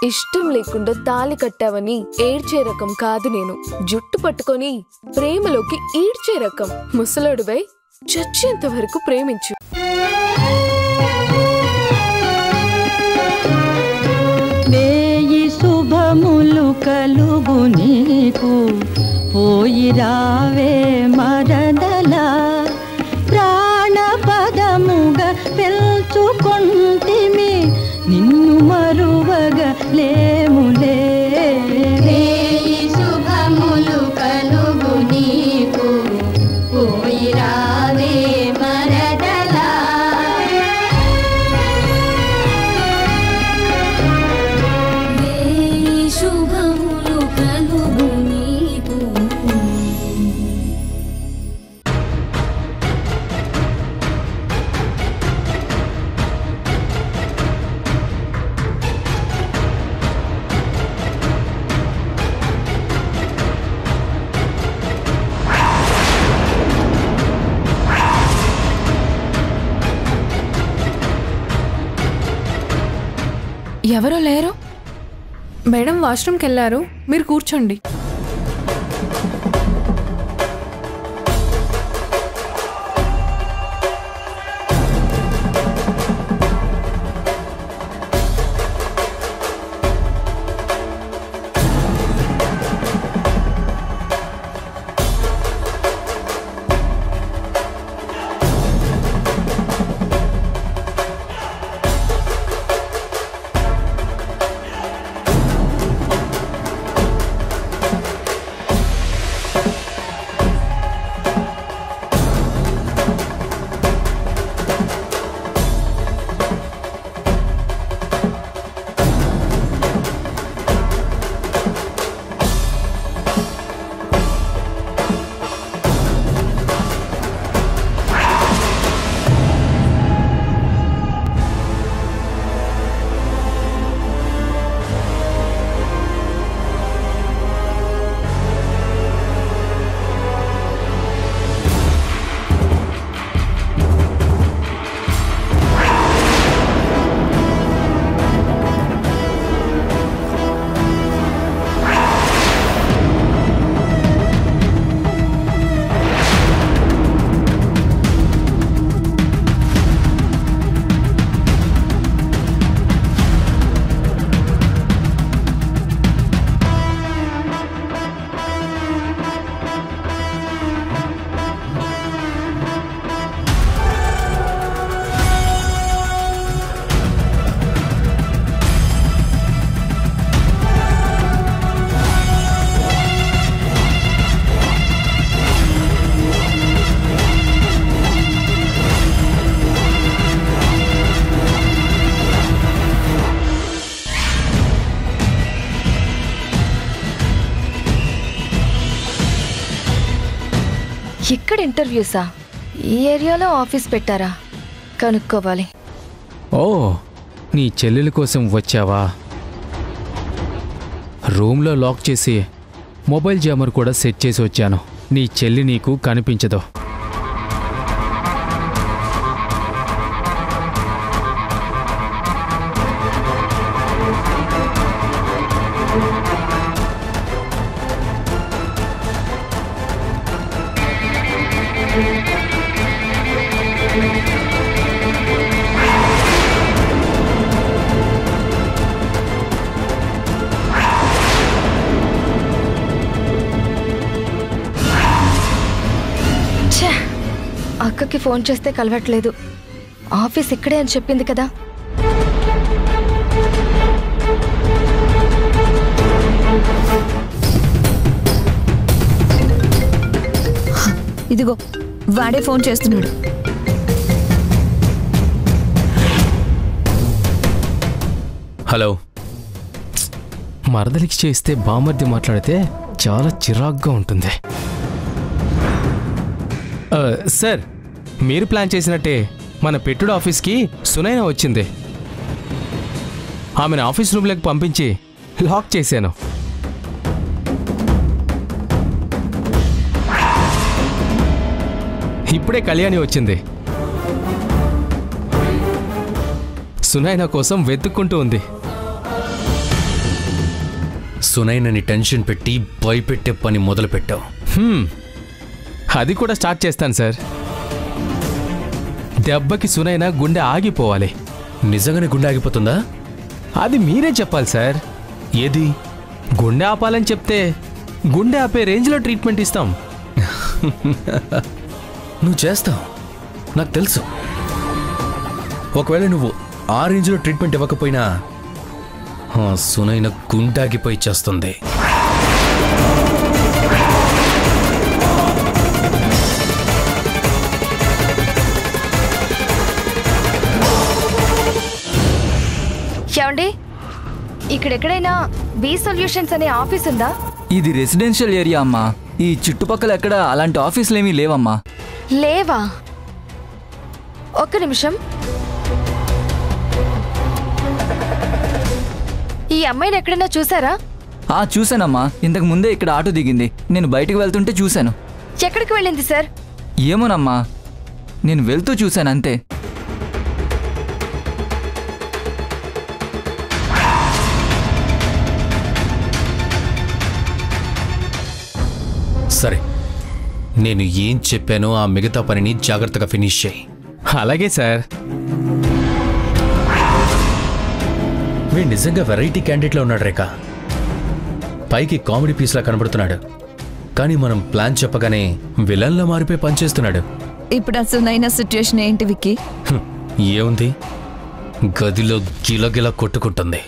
ఇష్టం లేకుండా తాళి కట్టావని ఏడ్చే రకం కాదు నేను. జుట్టు పట్టుకొని ప్రేమలోకి ఈడ్చే రకం. ముసలోడువై చచ్చేంత వరకు ప్రేమించు. వేయి శుభములు కలుగు నీకు, పోయి రావే మరదలా. ప్రాణపదముగా పెంచుకొంటిమి, నిన్ను మరువగా లేములే. వేయి శుభములు కలుగు నీకు, పోయి రావే మరదలా. వేయి శుభములు కలుగు నీకు. ఎవరో లేరు. మేడం వాష్రూమ్కి వెళ్ళారు, మీరు కూర్చోండి. ఇక్కడ ఇంటర్వ్యూసా? ఈ ఏరియాలో ఆఫీస్ పెట్టారా? కనుక్కోవాలి. ఓ, నీ చెల్లెల కోసం వచ్చావా? రూమ్లో లాక్ చేసి మొబైల్ జామర్ కూడా సెట్ చేసి వచ్చాను. నీ చెల్లి నీకు కనిపించదు. అక్కకి ఫోన్ చేస్తే కలవట్లేదు. ఆఫీస్ ఇక్కడే అని చెప్పింది కదా. ఇదిగో వాడే ఫోన్ చేస్తున్నాడు. హలో. మరదలికి చేస్తే బామర్ది మాట్లాడితే చాలా చిరాగ్గా ఉంటుంది. సార్, మీరు ప్లాన్ చేసినట్టే మన పెట్టుడు ఆఫీస్కి సునైనా వచ్చింది. ఆమెను ఆఫీస్ రూమ్లోకి పంపించి లాక్ చేశాను. ఇప్పుడే కళ్యాణి వచ్చింది. సునైనా కోసం వెతుక్కుంటూ ఉంది. సునైనని టెన్షన్ పెట్టి భయపెట్టే పని మొదలుపెట్టావు. అది కూడా స్టార్ట్ చేస్తాను సార్. దెబ్బకి సునైన గుండె ఆగిపోవాలి. నిజంగానే గుండె ఆగిపోతుందా? అది మీరే చెప్పాలి సార్. ఏది? గుండె ఆపాలని చెప్తే గుండె ఆపే రేంజ్లో ట్రీట్మెంట్ ఇస్తాం. నువ్వు చేస్తావు, నాకు తెలుసు. ఒకవేళ నువ్వు ఆ రేంజ్లో ట్రీట్మెంట్ ఇవ్వకపోయినా సునైన గుండాగిపోయి చేస్తుంది. ఏమండి, ఇక్కడెక్కడైనా బి సొల్యూషన్స్ అనే ఆఫీస్ ఉందా? ఇది రెసిడెన్షియల్ ఏరియా అమ్మా. ఈ చుట్టుపక్కల ఎక్కడ అలాంటి ఆఫీసులేమీ లేవమ్మా. లేవా? ఒక్క నిమిషం. ఈ అమ్మాయిని ఎక్కడైనా చూసారా? చూశానమ్మా. ఇంతకు ముందే ఇక్కడ ఆటో దిగింది. నేను బయటికి వెళ్తుంటే చూశాను. ఎక్కడికి వెళ్ళింది సార్? ఏమోనమ్మా, నేను వెళ్తూ చూశాను అంతే. సరే, నేను ఏం చెప్పానో ఆ మిగతా పనిని జాగ్రత్తగా ఫినిష్ చేయి. అలాగే సార్. వీడు నిజంగా వెరైటీ క్యాండిడేట్లో ఉన్నాడు రేఖ. పైకి కామెడీ పీస్లా కనబడుతున్నాడు, కానీ మనం ప్లాన్ చెప్పగానే విలన్లా మారిపోయి పనిచేస్తున్నాడు. ఇప్పుడు అసలు సిచ్యుయేషన్ ఏంటి విక్కీ? ఏముంది, గదిలో గిలగిల కొట్టుకుంటుంది.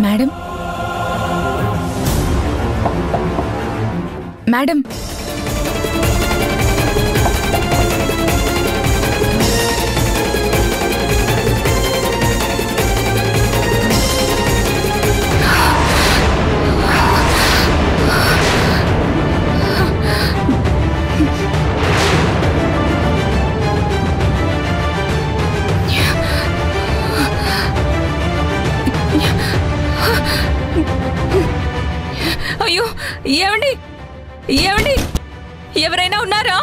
మేడం, మేడం, అయ్యో, ఏమండి ఏమండి, ఎవరైనా ఉన్నారా?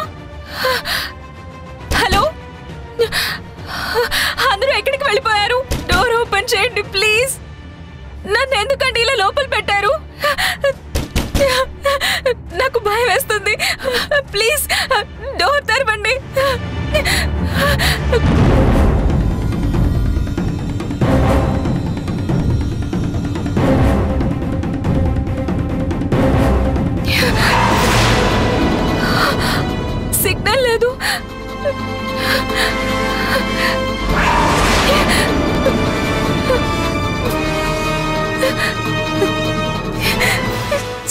హలో, అందరూ ఎక్కడికి వెళ్ళిపోయారు? డోర్ ఓపెన్ చేయండి ప్లీజ్. నన్ను ఎందుకండి ఇలా లోపల పెట్టారు? నాకు భయం వేస్తుంది. ప్లీజ్ డోర్ తెరవండి. సిగ్నల్ లేదు.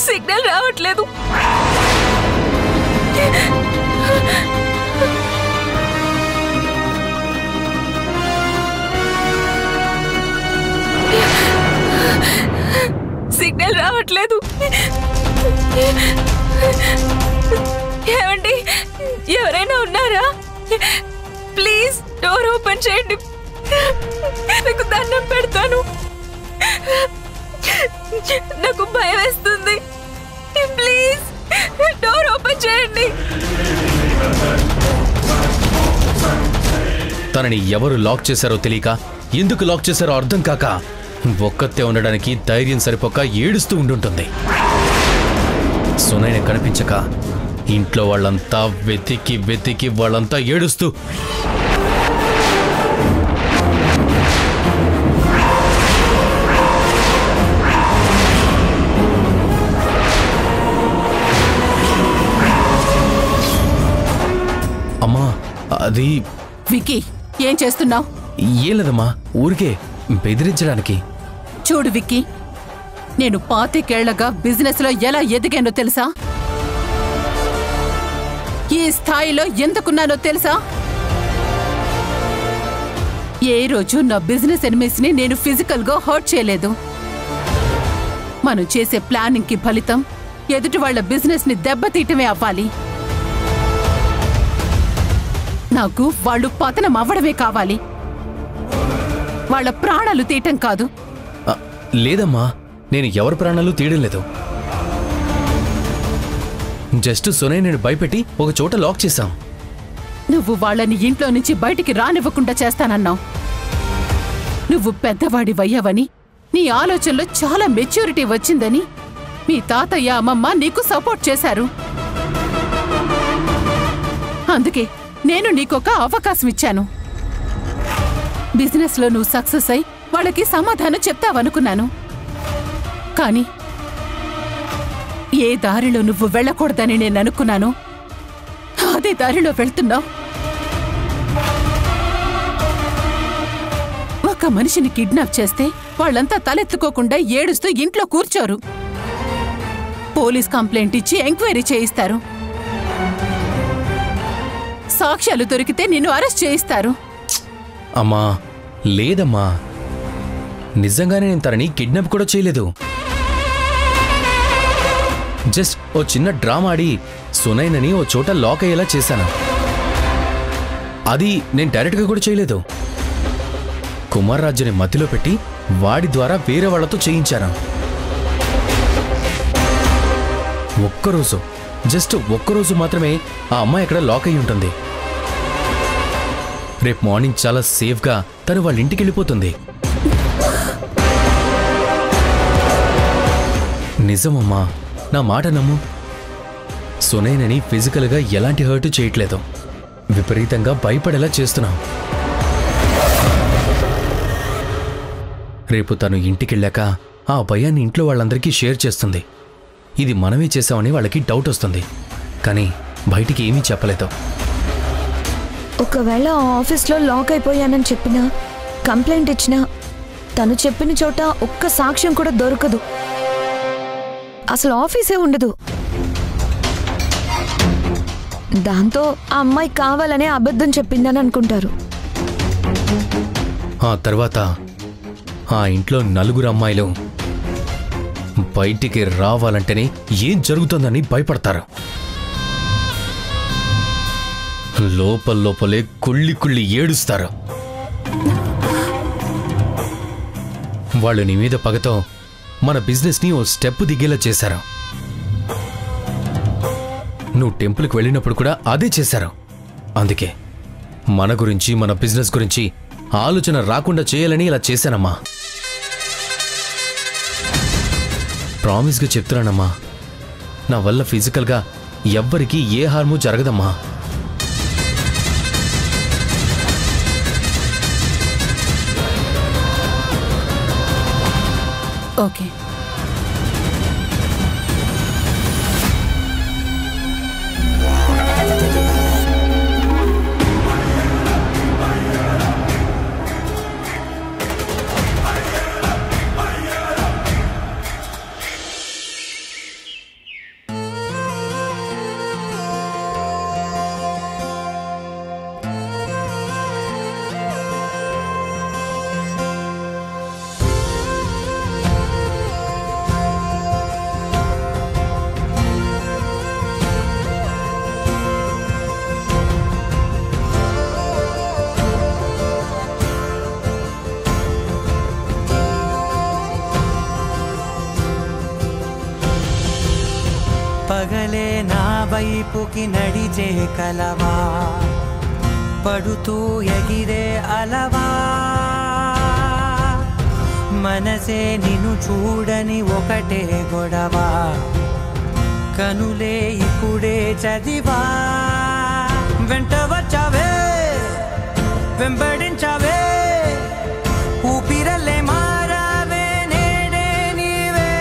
సిగ్నల్ రావట్లేదు. సిగ్నల్ రావట్లేదు. ఏమండి, ఎవరైనా ఉన్నారా? ప్లీజ్ డోర్ ఓపెన్ చేయండి. నాకు దండం పెడతాను. నాకు భయం వేస్తుంది. ప్లీజ్ డోర్ ఓపెన్ చేయండి. తనని ఎవరు లాక్ చేశారో తెలియక, ఎందుకు లాక్ చేశారో అర్థం కాక, ఒక్కతే ఉండడానికి ధైర్యం సరిపోక ఏడుస్తూ ఉండుంటుంది. సునైన కనిపించక ఇంట్లో వాళ్ళంతా వెతికి వెతికి వాళ్ళంతా ఏడుస్తూ అమ్మా, అది విక్కీ, ఏం చేస్తున్నావు? ఏం లేదమ్మా, ఊరికే బెదిరించడానికి. చూడు విక్కీ, నేను 25 ఏళ్లగా బిజినెస్ లో ఎలా ఎదిగానో తెలుసా? ఈ స్థాయిలో ఎందుకున్నానో తెలుసా? ఏ రోజు నా బిజినెస్ ఎనిమీస్ ని నేను ఫిజికల్ గా హర్ట్ చేయలేదు. మనం చేసే ప్లానింగ్ కి ఫలితం ఎదుటి వాళ్ళ బిజినెస్ ని దెబ్బతీయటమే అవ్వాలి. నాకు వాళ్ళు పతనం అవ్వడమే కావాలి. వాళ్ళ ప్రాణాలు తీయటం కాదు. లేదమ్మా, నేను ఎవరి ప్రాణాలు తీయడం లేదు. జస్ట్ సునయ్ నేను భయపెట్టి ఒక చోట లాక్ చేశాం. నువ్వు వాళ్ళని ఇంట్లో నుంచి బయటికి రానివ్వకుండా చేస్తానన్నావు. నువ్వు పెద్దవాడివయ్యావని, నీ ఆలోచనలో చాలా మెచ్యూరిటీ వచ్చిందని మీ తాతయ్య అమ్మమ్మ నీకు సపోర్ట్ చేశారు. అందుకే నేను నీకొక అవకాశం ఇచ్చాను. బిజినెస్లో నువ్వు సక్సెస్ అయి వాళ్ళకి సమాధానం చెప్తావనుకున్నాను. కానీ ఏ దారిలో నువ్వు వెళ్ళకూడదని నేను అనుకున్నాను, అదే దారిలో వెళ్తున్నావు. ఒక మనిషిని కిడ్నాప్ చేస్తే వాళ్ళంతా తలెత్తుకోకుండా ఏడుస్తూ ఇంట్లో కూర్చోరు. పోలీస్ కంప్లైంట్ ఇచ్చి ఎంక్వైరీ చేయిస్తారు. సాక్ష్యాలు దొరికితే నిన్ను అరెస్ట్ చేయిస్తారు. అమ్మా లేదమ్మా, నిజంగానే నేను తనని కిడ్నాప్ కూడా చేయలేదు. జస్ట్ ఓ చిన్న డ్రామా ఆడి సునైనని ఓ చోట లాక్ అయ్యేలా చేశాను. అది నేను డైరెక్ట్గా కూడా చేయలేదు. కుమార్ రాజుని మధ్యలో పెట్టి వాడి ద్వారా వేరే వాళ్లతో చేయించాను. ఒక్కరోజు, జస్ట్ ఒక్కరోజు మాత్రమే ఆ అమ్మాయి అక్కడ లాక్ అయి ఉంటుంది. రేపు మార్నింగ్ చాలా సేఫ్గా తను వాళ్ళ ఇంటికి వెళ్ళిపోతుంది. నిజమమ్మా, నా మాట నమ్ము. సునైనని ఫిజికల్గా ఎలాంటి హర్ట్ చేయట్లేదు, విపరీతంగా భయపడేలా చేస్తున్నాం. రేపు తను ఇంటికెళ్ళాక ఆ భయాన్ని ఇంట్లో వాళ్ళందరికీ షేర్ చేస్తుంది. ఇది మనమే చేశామని వాళ్ళకి డౌట్ వస్తుంది, కానీ బయటికి ఏమీ చెప్పలేదు. ఒకవేళ ఆఫీస్లో లాక్ అయిపోయానని చెప్పినా, కంప్లైంట్ ఇచ్చినా, తను చెప్పిన చోట ఒక్క సాక్ష్యం కూడా దొరకదు. అసలు ఆఫీసే ఉండదు. దాంతో ఆ అమ్మాయి కావాలనే అబద్ధం చెప్పిందని అనుకుంటారు. ఆ తర్వాత ఆ ఇంట్లో నలుగురు అమ్మాయిలు బయటికి రావాలంటేనే ఏం జరుగుతుందని భయపడతారు. లోపలే కుళ్ళి కుళ్ళి ఏడుస్తారు. వాళ్ళు నీ మీద పగతో మన బిజినెస్ని ఓ స్టెప్ దిగేలా చేశారు. నువ్వు టెంపుల్కి వెళ్ళినప్పుడు కూడా అదే చేశారు. అందుకే మన గురించి, మన బిజినెస్ గురించి ఆలోచన రాకుండా చేయాలని ఇలా చేశానమ్మా. ప్రామిస్గా చెప్తున్నానమ్మా, నా వల్ల ఫిజికల్గా ఎవ్వరికీ ఏ హార్ము జరగదమ్మా. ఓకే. పగలే నా వైపుకి నడిచే కలవా, పడుతూ ఎగిరే అలవా, మనసే నిన్ను చూడని ఒకటే గొడవ, కనులే ఇప్పుడే చదివా. వెంట వచ్చావే, వెంబడించావే, ఊపిరలే మారావే, నేడే నీవే,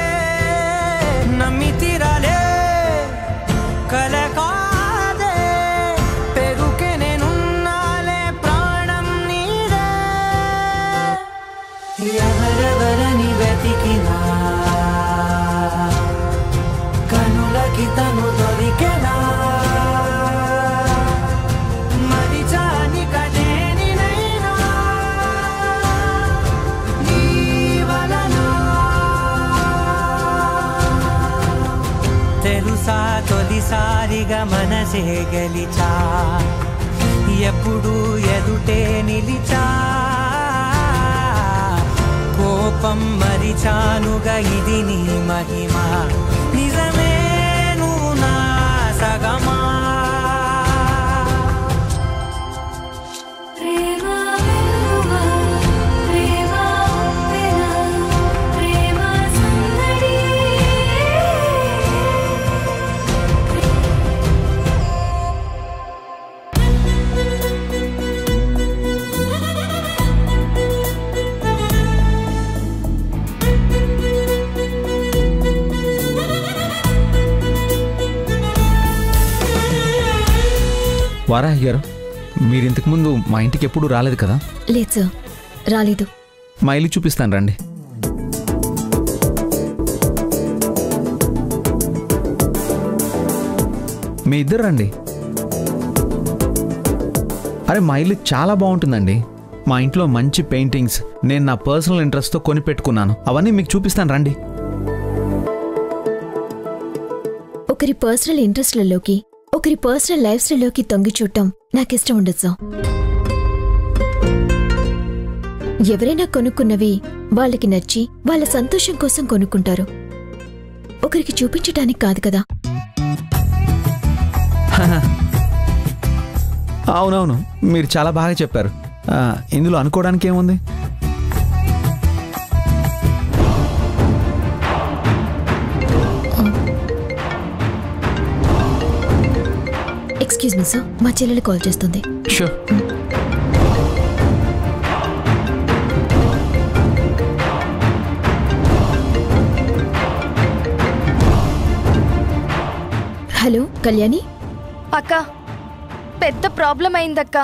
నమ్మి తీరాలే కలకాదే, పెరుకే నేనున్నాలే, ప్రాణం నీదే. ఎవరెవరని వెతికినా కనులకి తను దొరికెనా, మరిచాని కదేనినైనా నీ వలన. తెలుసా తొలిసారిగా మనసే గెలిచా, ఎప్పుడు ఎదుటే నిలిచా, పాపం మరిచానుగా ఇది నీ మహిమ నిజమే నువ్వు నా సగమా వారాహి గారు, మీరు ఇంతకుముందు మా ఇంటికి ఎప్పుడు రాలేదు కదా? లేదు సార్, రాలేదు. మా ఇల్లు చూపిస్తాను రండి. మీ ఇద్దరు రండి. అరే మా ఇల్లు చాలా బాగుంటుందండి. మా ఇంట్లో మంచి పెయింటింగ్స్ నేను నా పర్సనల్ ఇంట్రెస్ట్తో కొని పెట్టుకున్నాను. అవన్నీ మీకు చూపిస్తాను రండి. ఒకరి పర్సనల్ ఇంట్రెస్ట్లలోకి, ఒకరి పర్సనల్ లైఫ్ స్టైల్లోకి తొంగి చూడటం నాకు ఇష్టం ఉండదు సార్. ఎవరైనా కొనుక్కున్నవి వాళ్ళకి నచ్చి వాళ్ళ సంతోషం కోసం కొనుక్కుంటారు, ఒకరికి చూపించటానికి కాదు కదా. అవునవును, మీరు చాలా బాగా చెప్పారు. ఇందులో అనుకోవడానికి ఏముంది? ఎక్స్క్యూజ్ మీ సార్, మా చెల్లెలు కాల్ చేస్తుంది. షూర్. హలో కళ్యాణి. అక్క, పెద్ద ప్రాబ్లం అయిందక్క.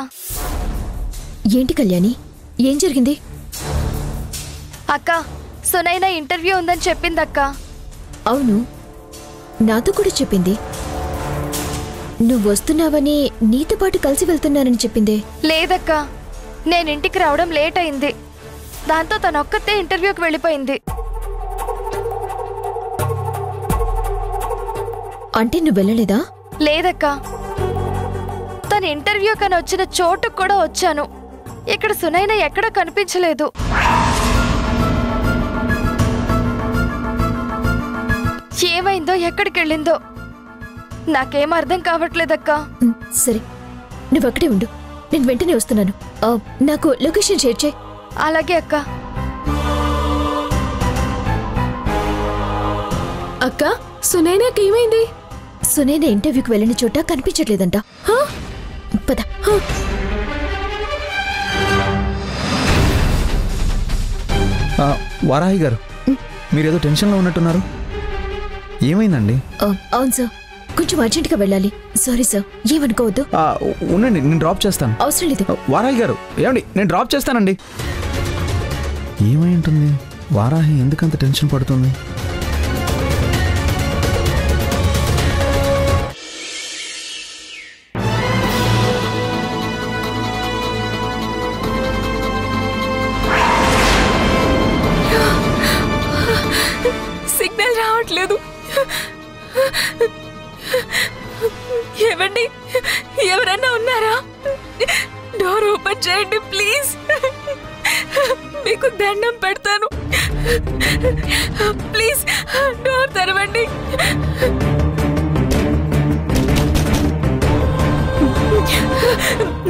ఏంటి కళ్యాణి, ఏం జరిగింది? అక్క, సునైనా ఇంటర్వ్యూ ఉందని చెప్పిందక్క. అవును, నాతో కూడా చెప్పింది. నువ్వు వస్తున్నావని నీతో పాటు కలిసి వెళ్తున్నానని చెప్పిందే. లేదక్క, నేను ఇంటికి రావడం లేట్ అయింది. దాంతో తనొక్కతే ఇంటర్వ్యూకి వెళ్ళిపోయింది. అంటే నువ్వు వెళ్ళలేదా? లేదక్క, తన ఇంటర్వ్యూ కని వచ్చిన చోటుకు కూడా వచ్చాను. ఇక్కడ సునైనా ఎక్కడా కనిపించలేదు. ఏమైందో, ఎక్కడికి వెళ్ళిందో నాకేం అర్థం కావట్లేదక్క. సరే, నువ్వు అక్కడే ఉండు, నేను వెంటనే వస్తున్నాను. నాకు లొకేషన్ షేర్ చేయి. అలాగే అక్క. అక్క, సునైనాకి ఏమైంది? సునైనా ఇంటర్వ్యూకి వెళ్ళిన చోట కనిపించట్లేదంట. పద. వారాహి గారు, మీరేదో టెన్షన్లో ఉన్నట్టున్నారు. ఏమైందండి? అవును సార్, కొంచెం అర్జెంటుగా వెళ్ళాలి. సారీ సార్, ఏమనుకోవద్దు. ఉండండి, నేను డ్రాప్ చేస్తాను. అవసరం లేదు. వారాహి గారు, ఏమండి, నేను డ్రాప్ చేస్తానండి. ఏమై ఉంటుంది? వారాహి ఎందుకంత టెన్షన్ పడుతుంది? సిగ్నల్ రావట్లేదు. ఏవండి, ఎవరైనా ఉన్నారా? డోర్ ఓపెన్ చేయండి ప్లీజ్. మీకు దండం పెడతాను, ప్లీజ్ డోర్ తెరవండి.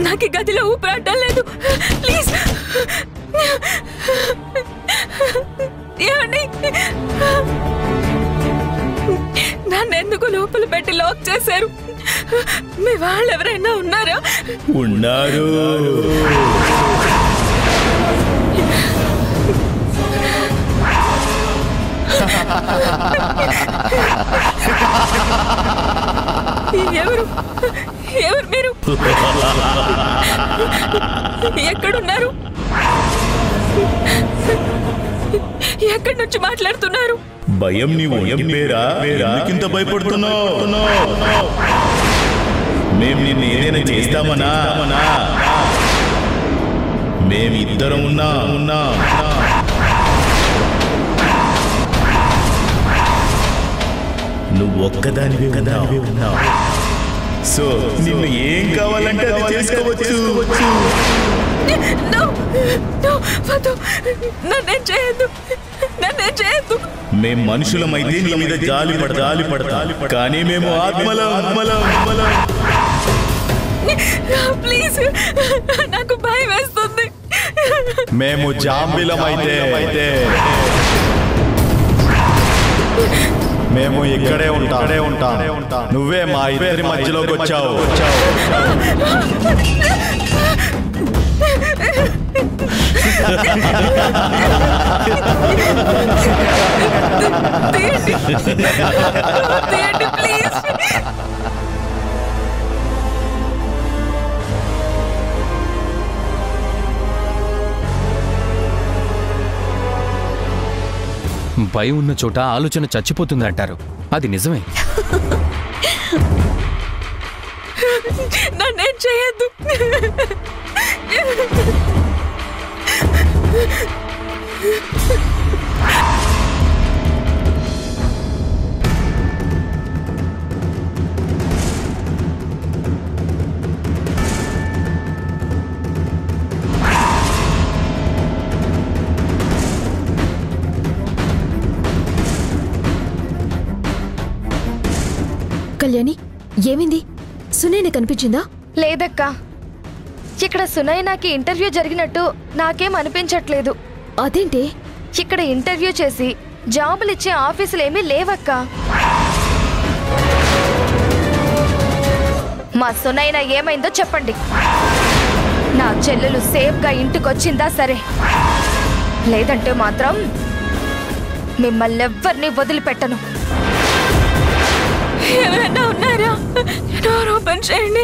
నాకు గదిలో ఊపిరాడడం లేదు, ప్లీజ్. ఏమండి, నన్నెందుకు లోపల పెట్టి లాక్ చేశారు? మీ వాళ్ళు ఎవరైనా ఉన్నారా? ఉన్నారు. ఎవరు ఎవరు మీరు? ఎక్కడున్నారు? ఎక్కడి నుంచి మాట్లాడుతున్నారు? భయం నీ ఒంటి పేరా? ఎందుకింత భయపడుతున్నావు? మేం నిన్ను ఏదైనా చేస్తామనా? మేమిద్దరం ఉన్నా. నువ్వు ఒక్కదానివే ఉన్నావు. సో నిన్ను ఏం కావాలంటే అది చేసుకోవచ్చు. నన్నేం చేయొద్దు. నన్ను చేయొద్దు. మేం మనుషులమైతే నీ మీద జాలి పడతా కానీ మేము ఆత్మలం. ప్లీజ్, నాకు భయం వేస్తుంది. మేము జాంబిలమైతే మేము ఇక్కడే ఉంటాం. నువ్వే మా ఇద్దరి మధ్యలోకి వచ్చావు. తీయండి ప్లీజ్. భయం ఉన్న చోట ఆలోచన చచ్చిపోతుంది అంటారు. అది నిజమే. నన్నేం చేయొద్దు. కళ్యాణి, ఏమైంది? సునైన కనిపించిందా? లేదక్కా, ఇక్కడ సునైనాకి ఇంటర్వ్యూ జరిగినట్టు నాకేం అనిపించట్లేదు. అదేంటి? ఇక్కడ ఇంటర్వ్యూ చేసి జాబులిచ్చే ఆఫీసులేమీ లేవక్కా. మా సునైనా ఏమైందో చెప్పండి. నా చెల్లెలు సేఫ్గా ఇంటికొచ్చిందా సరే, లేదంటే మాత్రం మిమ్మల్ని ఎవ్వరిని వదిలిపెట్టను. ఏమైనా ఉన్నారా? డోర్ ఓపెన్ చేయండి.